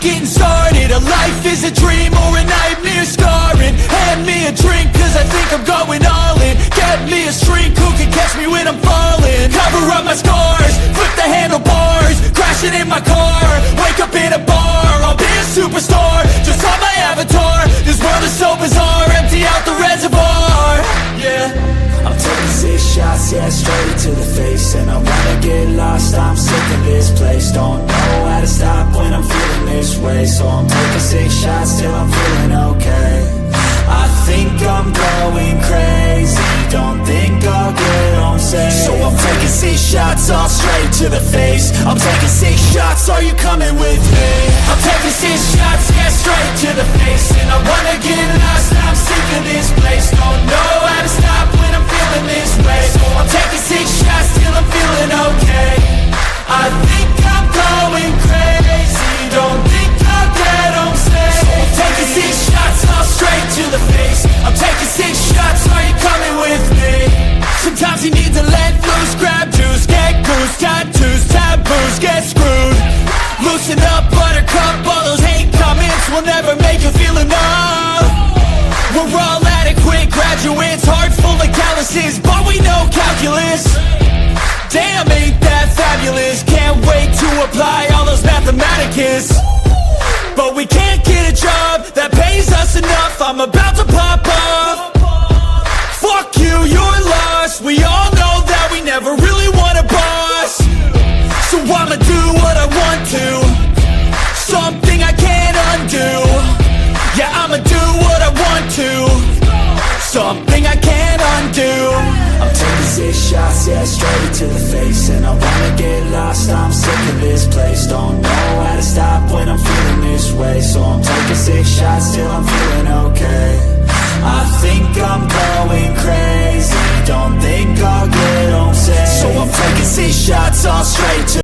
getting started. A life is a dream or a nightmare scarring. Hand me a drink cause I think I'm going all in. Get me a shrink who can catch me when I'm falling. Cover up my scars, flip the handlebars, crashing in my car, wake up in a bar. I'll be a superstar, just on my avatar. This world is so bizarre, empty out the reservoir. Yeah, I'm taking 6 shots, yeah, straight to the face. And I wanna get lost, I'm sick of this place. Don't know how to stop when I'm feeling this way. So I'm taking 6 shots till I'm feeling okay. I think I'm going crazy, don't think I'll get home safe. So I'm taking 6 shots, all straight to the face. I'm taking 6 shots, are you coming with me? I'm taking 6 shots, yeah, straight to the face. And I wanna get lost, I'm sick of this place. Don't know how to stop when I'm feeling this way. So I'm taking 6 shots till I'm feeling okay. I think I'm going crazy, don't think I'll get home safe. So I'm taking 6 shots, all straight to the face. I'm taking 6 shots, are you coming with me? Sometimes you need to let loose, grab juice, get goose, tattoos, taboos, get screwed. Loosen up, buttercup, all those hate comments will never make you feel enough. We're all adequate graduates, heart full of calluses, but we know calculus. Damn, ain't that fabulous? Can't wait to apply all those mathematicus. But we can't get a job that pays us enough. I'm about to pop off. Fuck you, you're lost. We all know that we never really want a boss. So I'ma do what I want to.